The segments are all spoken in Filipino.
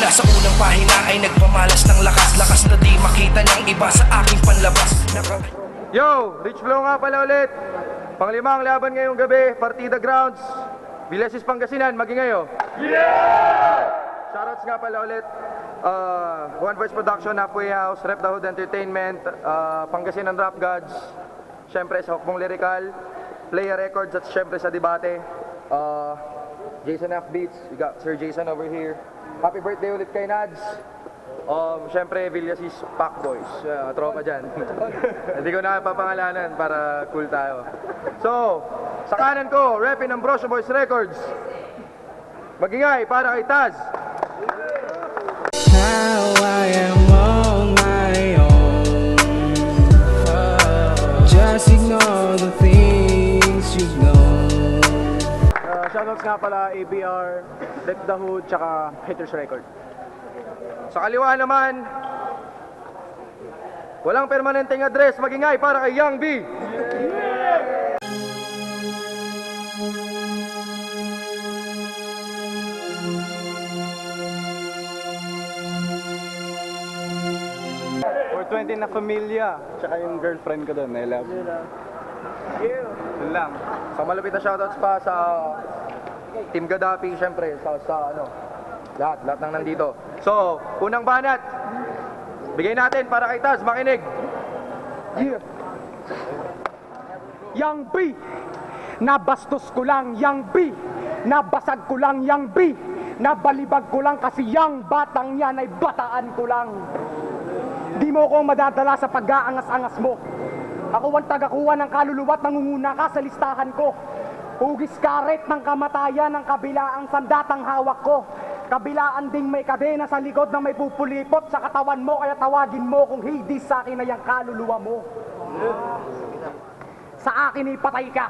Mula sa unang pahina ay nagpamalas ng lakas na di makita ng iba sa aking panlabas. Yo! Rich Flow nga pala ulit. Panglimang laban ngayong gabi, Partida Grounds, Villasis Pangasinan, Magingayo. Yeah! Shoutouts nga pala ulit. One Voice Production, Halfway House, Rep the Hood Entertainment, Pangasinan Rap Gods, syempre sa Hukbong Lyrical, Playa Records at syempre sa Debate. Jason F. Beats, we got Sir Jason over here. Happy birthday ulit kay Nads. Syempre, Villasis Pack Boys. Tropa dyan. Hindi ko na papangalanan para cool tayo. So, sa kanan ko, Repin Ambrosio Boys Records. Magingay para kay Taz. Now I am on my own. Just ignore the things you know. Shoutouts nga pala ABR, Rep the Hood, tsaka Haters Record. Sa kaliwa naman, walang permanenteng address, magingay para kay Young B. Yeah! For 20 na pamilya, tsaka yung girlfriend ko doon, I love you. Yun lang. Sa malapit na shoutouts pa sa Team Gaddafi, syempre, sa lahat ng nandito. So, unang banat, bigay natin para kay Taz, makinig. Yeah. Young B, nabastos ko lang, Young B, nabasag ko lang, Young B, nabalibag ko lang kasi yang batang yan ay bataan ko lang. Di mo ko madadala sa pag-aangas-angas mo. Ako ang tagakuha ng kaluluwa at nangunguna ka sa listahan ko. Hugis karet ng kamatayan ng kabilaang sandatang hawak ko. Kabilaan ding may kadena sa likod na may pupulipot sa katawan mo, kaya tawagin mo kung hindi sa akin na yung kaluluwa mo. Sa akin ipatay ka.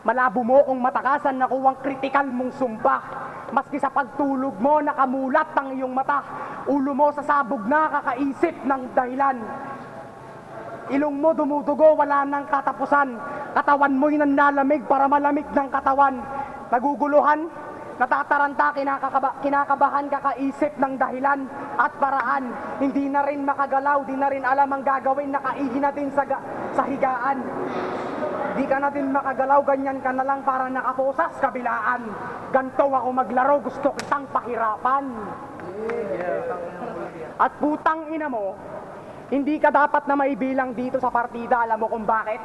Malabo mo kung matakasan na kuwang kritikal mong sumpa. Maski sa pagtulog mo, nakamulat ang iyong mata. Ulo mo sa sabog na kakaisip ng dahilan. Ilong mo dumudugo, wala nang katapusan. Katawan mo'y nanlalamig para malamig ng katawan. Naguguluhan, natataranta, kinakabahan, kakaisip ng dahilan at paraan. Hindi na rin makagalaw, di na rin alam ang gagawin, nakaihi na din sa higaan. Di ka na din makagalaw, ganyan ka na lang para nakaposas kabilaan. Ganto ako maglaro, gusto kitang pahirapan. At putang ina mo, hindi ka dapat na maibilang dito sa partida. Alam mo kung bakit?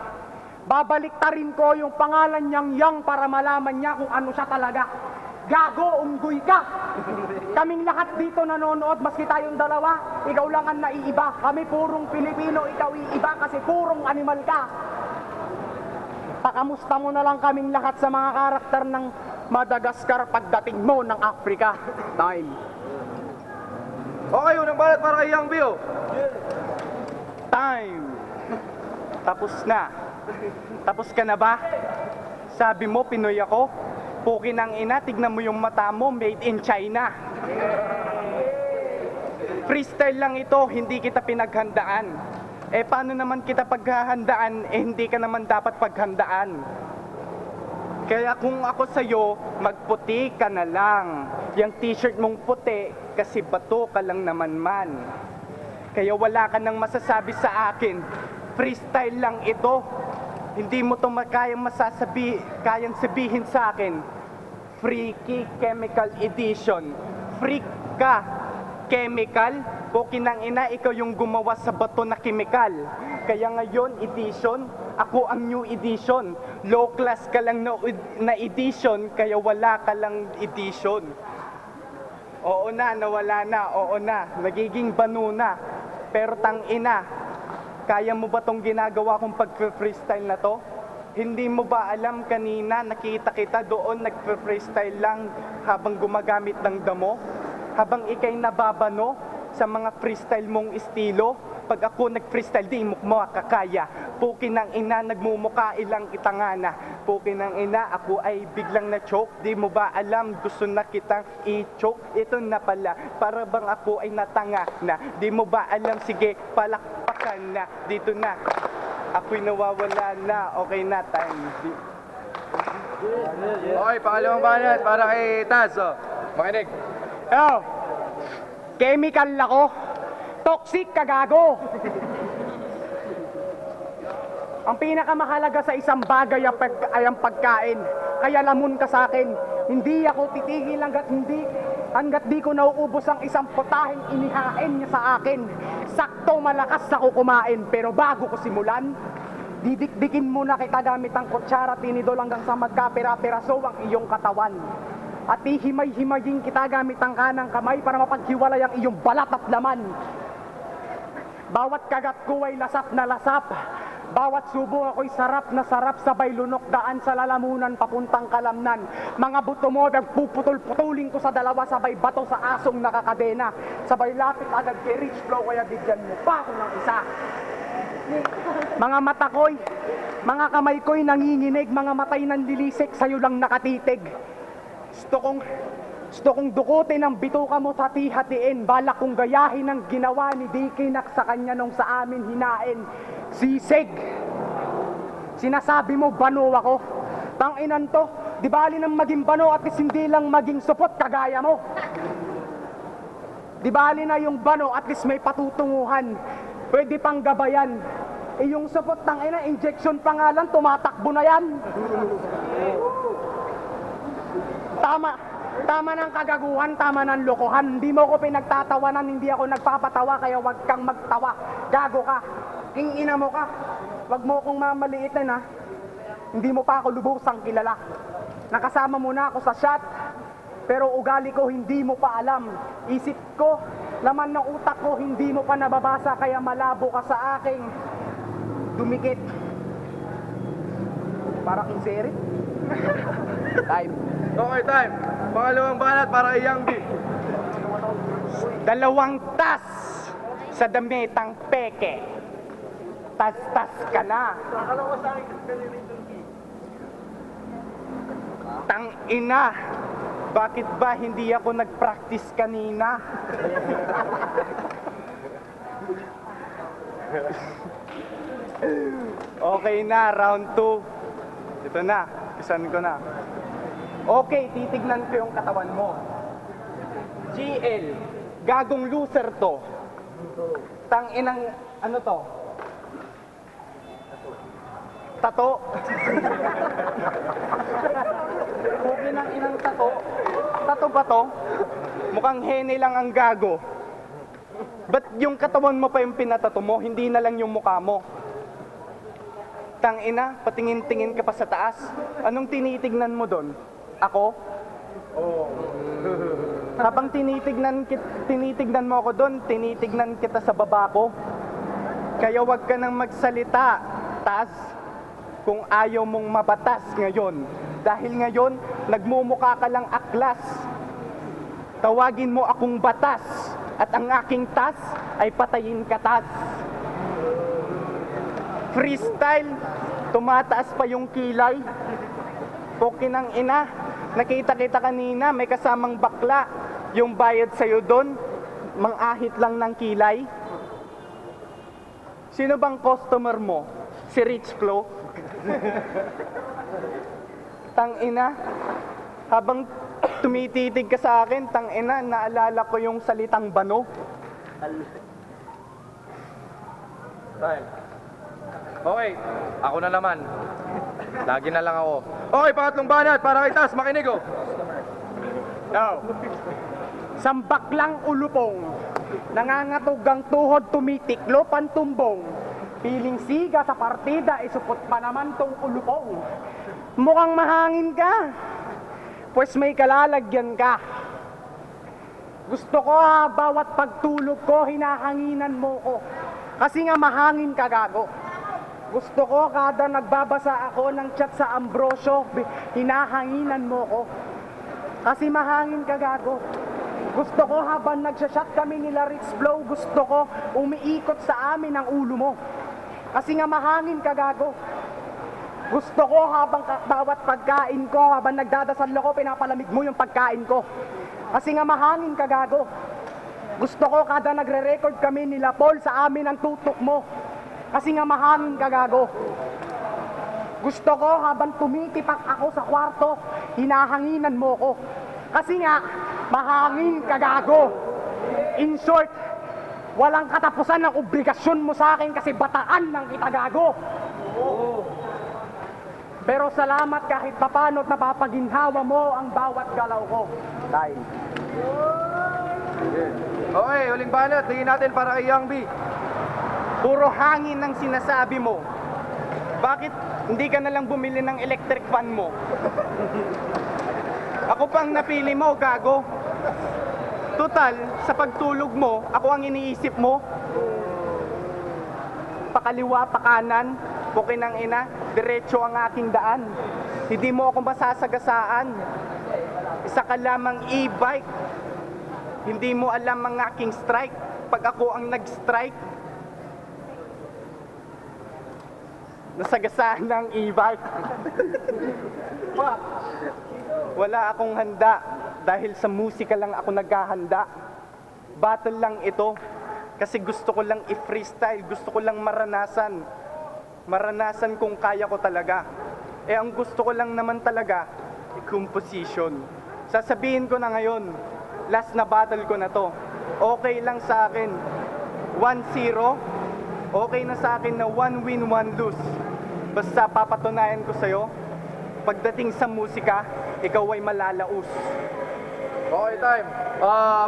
Babaliktarin ko yung pangalan niyang Yang para malaman niya kung ano siya talaga. Gago, unggoy ka. Kaming lahat dito nanonood, maski tayong dalawa, ikaw lang ang naiiba. Kami purong Pilipino, ikaw iiba kasi purong animal ka. Pakamusta mo na lang kaming lahat sa mga karakter ng Madagascar pagdating mo ng Africa. Time. Okay, unang balat para kay Young B. Time! Tapos na. Tapos ka na ba? Sabi mo, Pinoy ako? Pukin ang ina, tignan mo yung mata mo, made in China. Freestyle lang ito, hindi kita pinaghandaan. Paano naman kita paghahandaan, hindi ka naman dapat paghandaan. Kaya kung ako sa'yo, magputi ka na lang. Yung t-shirt mong puti, kasi bato ka lang naman man. Kaya wala ka nang masasabi sa akin. Freestyle lang ito. Hindi mo to kayang sabihin sa akin. Freaky Chemical Edition. Freak ka. Chemical? Pukin ng ina, ikaw yung gumawa sa bato na chemical. Kaya ngayon, edition, ako ang new edition. Low class ka lang na edition, kaya wala ka lang edition. Oo na, nawala na, oo na, nagiging banu na. Pero tang ina, kaya mo ba tong ginagawa kong pag-freestyle na to? Hindi mo ba alam kanina, nakita kita doon, nag-freestyle lang habang gumagamit ng damo? Habang ikay nababano sa mga freestyle mong estilo? Pag ako nag-freestyle, di mo makakaya. Pukin ng ina, nagmumuka ilang itangana. Pukin ng ina, ako ay biglang na-choke. Di mo ba alam, gusto na kitang i-choke? Ito na pala, para bang ako ay natanga na. Di mo ba alam, sige, palakpakan na. Dito na, ako'y nawawala na. Okay na, time. Okay, pangalawang banat para kay Taz. Makinig. Yo! Chemical ako. Toxic ka, gago. Ang pinakamahalaga sa isang bagay ay ang pagkain. Kaya lamon ka sa akin. Hindi ako titigil hanggat di ko nauubos ang isang putaheng inihain niya sa akin. Sakto malakas ako kumain, pero bago ko simulan, didikdikin muna kita gamit ang kutsara, tinidol hanggang sa magkapira-piraso ang iyong katawan. At ihimay-himayin kita gamit ang kanang kamay para mapaghiwalay ang iyong balat at laman. Bawat kagat ko ay lasap na lasap. Bawat subo ako'y sarap na sarap, sabay lunok daan sa lalamunan papuntang kalamnan. Mga buto mo, nagpuputol-putulin ko sa dalawa, sabay bato sa asong nakakadena. Sabay lapit agad kay Rich Flow, kaya bigyan mo pa ako ng isa. Mga mata ko'y, mga kamay ko'y nanginginig, mga matay nanlilisik, sa'yo lang nakatitig. Gusto kong dukutin ang bituka mo sa hatiin. Balak kong gayahin ang ginawa ni Dikinak sa kanya nung sa amin hinain. Sisig! Sinasabi mo bano ako? Tanginan to, di bali nang maging bano at least hindi lang maging supot kagaya mo. Di bali na yung bano at least may patutunguhan. Pwede pang gabayan. Eh yung supot tangina, injection pa nga lang, tumatakbo na yan. Tama ng kagaguhan, tama ng lokohan. Hindi mo ko pinagtatawanan, hindi ako nagpapatawa, kaya wag kang magtawa. Gago ka, king ina mo ka. Wag mo kong mamaliitin ha. Hindi mo pa ako lubusang kilala. Nakasama mo na ako sa shot, pero ugali ko hindi mo pa alam. Isip ko, laman ng utak ko hindi mo pa nababasa, kaya malabo ka sa aking dumikit. Para king seri. Time. Okay, time. Pangalawang banat para kay Young B. 2 tas sa damitang peke. Tas-tas ka na. Tang ina, bakit ba hindi ako nag-practice kanina? Okay na, round 2. Ito na, isan ko na. Okay, titignan ko yung katawan mo. GL, gagong loser to. Tanginang, ano to? Tato. Huwag ng inang tato. Tato ba to? Mukhang hene lang ang gago. Ba't yung katawan mo pa yung pinatato mo, hindi na lang yung mukha mo? Tangina, patingin-tingin ka pa sa taas. Anong tinitignan mo doon? Ako? Oo. Habang tinitignan mo ako doon, tinitignan kita sa baba ko. Kaya wag ka nang magsalita, Taz, kung ayaw mong mabatas ngayon. Dahil ngayon, nagmumukha ka lang aklas. Tawagin mo akong batas, at ang aking tas ay patayin ka, Taz. Freestyle, tumataas pa yung kilay. Pokinang ina, nakita kita kanina, may kasamang bakla. Yung bayad sa'yo doon, mangahit lang ng kilay. Sino bang customer mo? Si Rich Flow? Tangina, habang tumititig ka sa akin, tangina, naalala ko yung salitang bano. Time. Okay, ako na naman. Lagi na lang ako. Okay, pangatlong banat para kay Tas, makinig oh. Now, sambak lang ulupong, nangangatog ang tuhod, tumitiklo pantumbong. Piling siga sa partida, isupot pa naman tong ulupong. Mukhang mahangin ka, pues may kalalagyan ka. Gusto ko bawat pagtulog ko, hinahanginan mo ko. Kasi nga mahangin ka, gago. Gusto ko kada nagbabasa ako ng chat sa Ambrosio, hinahanginan mo ko. Kasi mahangin ka, gago. Gusto ko habang nagsashot kami nila Rich Flow, gusto ko umiikot sa amin ang ulo mo. Kasi nga mahangin ka, gago. Gusto ko habang bawat pagkain ko, habang nagdadasal ako, pinapalamig mo yung pagkain ko. Kasi nga mahangin ka, gago. Gusto ko kada nagre-record kami nila Paul, sa amin ang tutok mo. Kasi nga mahangin ka, gago. Gusto ko habang tumitipak ako sa kwarto, hinahanginan mo ko. Kasi nga mahangin ka, gago. In short, walang katapusan ng obligasyon mo sa akin kasi bataan ng kita gago. Pero salamat kahit papano't napapaginhawa mo ang bawat galaw ko. Dahil Okay, huling banat. Tingin natin para kay Young B. Puro hangin ang sinasabi mo. Bakit hindi ka na lang bumili ng electric fan mo? Ako pang napili mo, gago. Total, sa pagtulog mo, ako ang iniisip mo. Pakaliwa, pakanan, bukin ng ina, diretso ang aking daan. Hindi mo ako masasagasaan. Isa ka lamang e-bike. Hindi mo alam ang aking strike. Pag ako ang nag-strike, nasagasaan ng e-bike. Wala akong handa dahil sa musika lang ako naghahanda. Battle lang ito kasi gusto ko lang i-freestyle, gusto ko lang maranasan. Maranasan kung kaya ko talaga. Ang gusto ko lang naman talaga, composition. Sasabihin ko na ngayon, last na battle ko na to. Okay lang sa akin, 1-0. Okay na sa akin na 1 win, 1 lose. Basta papatunayan ko sa'yo, pagdating sa musika, ikaw ay malalaos. Okay, time.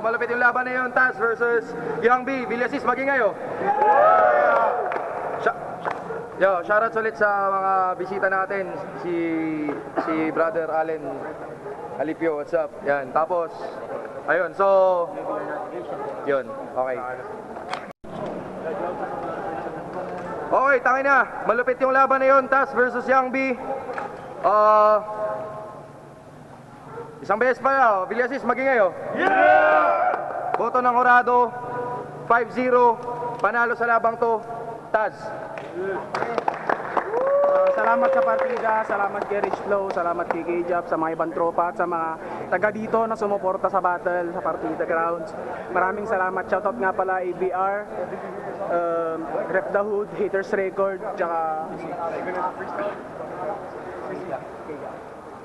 Malapit yung laban na yun, Taz versus Young B. Villasis, maging ngayon. Shoutouts ulit sa mga bisita natin. Si Brother Allen Alipio, what's up? Yan, tapos, ayun, so, yun, okay. Okay, tangin na. Malupit yung laban na yun, Taz versus Young B. Isang beses pa yun, Villasis, maging ngayon. Boto ng Horado, 5-0, panalo sa labang to, Taz. salamat sa partida, salamat kay Rich Flow, salamat kay K-Jab, sa mga ibang tropa at sa mga taga dito na sumuporta sa battle, sa Partida Grounds. Maraming salamat. Shoutout nga pala ABR, Rep the Hood, Haters Record, tsaka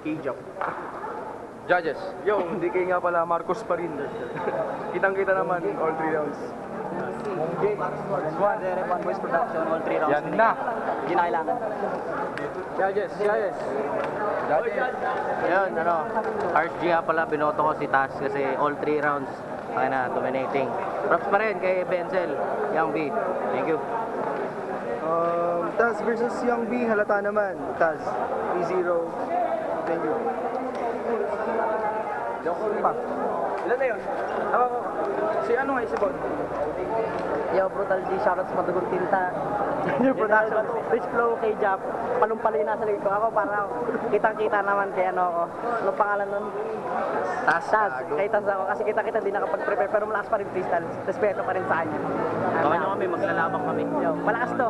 K-Jab. Judges. Yo, hindi kayo nga pala Marcos pa rin. Kitang-kita naman all 3 rounds. One Voice Production, all 3 rounds. Yan na. Hindi na kailangan. Judges. Ayun, RSG nga pala, binoto ko si Taz kasi all 3 rounds. Kaya na, dominating. Props pa rin kay Benzel, Young B. Thank you. Taz versus Young B, halata naman. Taz, 3-0. Thank you. Ilan na yun? Si ano nga, si Bon? Yo, Brutal G, shoutouts Madugong Tinta. New production. Rich Flow, K-Jab. Palumpali na sa likod ko. Ako para kitang-kita naman kay ano ako. Anong pangalan nun? Taz. Kay Taz ako. Kasi kita-kita hindi nakapag-prepare. Pero malakas pa rin freestyle. Respeto pa rin sa kanya. Okay na kami, maglalabang kami. Yo, malakas to.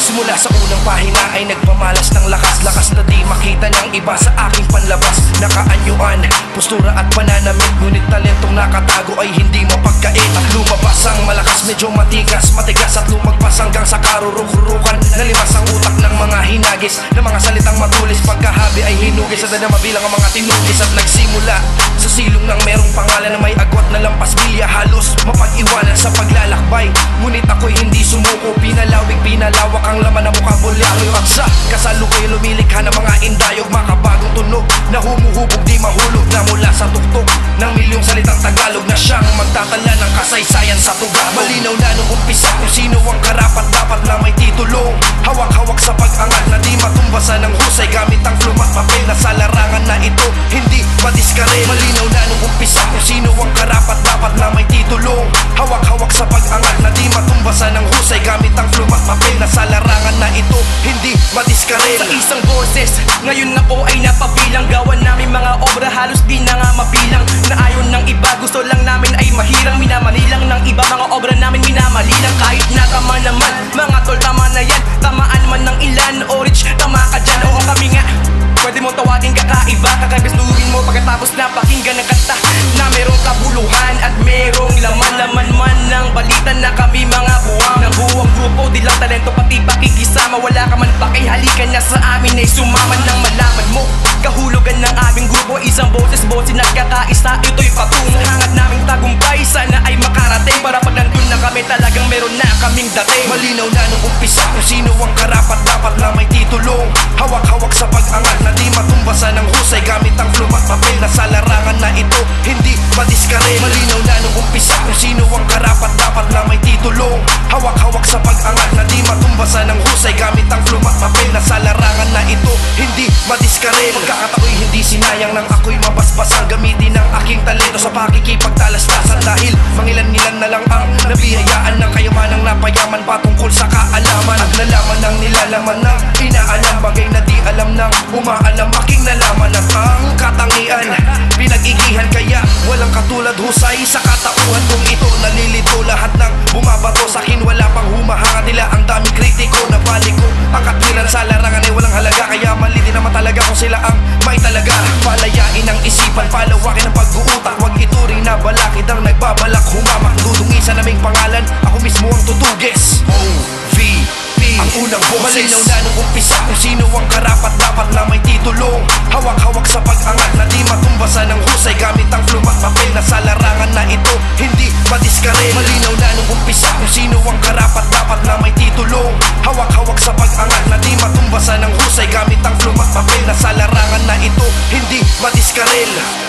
Simula sa unang pahina ay nagpamalas ng lakas na di makita ng iba sa aking panlabas. Nakaanyuan, postura at pananamit, ngunit talentong nakatago ay hindi mapagkait. At lumabas ang malakas, medyo matigas at lumagpas hanggang sa karuruk-rurukan. Nalimas ang utak ng mga hinagis, ng mga salitang matulis. Pagkahabi ay hinugis at na mabilang ang mga tinugis. At nagsimula sa silong ng merong pangalan na may agwat na lampas bilya. Halos mapag-iwanan sa paglalakbay, ngunit ako'y hindi sumuko. Pinalawak ang laman na mukha bulyako'y paksa. Kasalukuyan lumilikha ng mga indayog, makabagong tunog na humuhubog di mahulog, na mula sa tuktok ng milyong salitang Tagalog na siyang magtatala ng kasaysayan sa tugama. Malinaw na nung umpisa kung sino ang karapat dapat na may titulong. Hawak-hawak sa pag-angat na di matumbasan ng husay, gamit ang pluma at papel na sa larangan na ito hindi madiskare. Malinaw na nung umpisa kung sino ang karapat dapat na may titulong. Hawak-hawak sa pag-angat na di matumbasan ng husay, gamit ang pluma at papel na sa larangan na ito hindi madiskarel. Sa isang boses, ngayon ako ay napabilang. Gawan namin mga obra halos di na nga mabilang. Na ayon ng iba, gusto lang namin ay mahirang. Minamanilang ng iba, mga obra namin minamalilang. Kahit na tama naman, mga tol tama na yan. Tamaan man ng ilan, o rich, tama ka dyan. Oo kami nga, pwede mo tawagin kakaiba. Kakagustuhin mo pagkatapos na pakinggan ng kanta na merong kabuluhan at merong laman. Laman man ng balita na kami mga buwang ng buwang grupo, di lang talento pati pakikisama. Wala ka man pa kay halika na sa amin ay sumaman nang malaman mo kahulugan ng aming grupo. Isang boses nagkakaisa, ito'y patungo. Hangat naming tagumpay, sana ay makarating. Para pag nandun na kami talagang meron na kaming dating. Malinaw na nung umpisa kung sino ang karapat dapat na may titulong. Hawak-hawak sa pag-angat na di matumbasan ng husay gamit ang pluma at papel na sa larangan na ito hindi madiskarel. Malinaw na nung umpisa kung sino ang karapat dapat na may titulong. Hawak-hawak sa pag-angat na di matumbasan ng husay gamit ang pluma at papel na sa larangan na ito hindi madiskarel. Pagkakatao'y hindi sinayang nang ako'y mabasbasan. Gamitin ang aking talento sa pakikipagtalastasan. Dahil mangilan-ilan na lang ang nabihayaan ng kayamanang napayaman patungkol sa kaalaman. At nalaman ng nilalaman ng inaalam. Bagay na di alam ng umaalam. Aking nalaman at ang katangian pinag-igihan kaya walang katulad husay sa katauhan kong ito. Nalilito lahat ng bumabato sa akin, wala pang humahanga nila. Ang daming kritiko na balik ko ang katwiran sa larangan ay walang halaga. Kaya mali din naman talaga kung sila ang may talaga. Palayain ang isipan, palawakin ang pag-uutak. Huwag ituring na balakid ang nagbabalak humamak. Dudungi sa naming pangalan, ako mismo ang tutuges. OVP ang unang boses. Malinaw na nung umpisa kung sino ang karapat dapat na may titulong. Hawak-hawak sa pag-angat na di matumbasan ng husay gamit ang pluma at papel na sa larangan na ito hindi madiskarel. Malinaw na nung umpisa kung sino ang karapat dapat na may titulong. Hawak-hawak sa pag-angat na di matumbasan ng husay gamit ang pluma at papel na sa larangan na ito hindi madiskarel.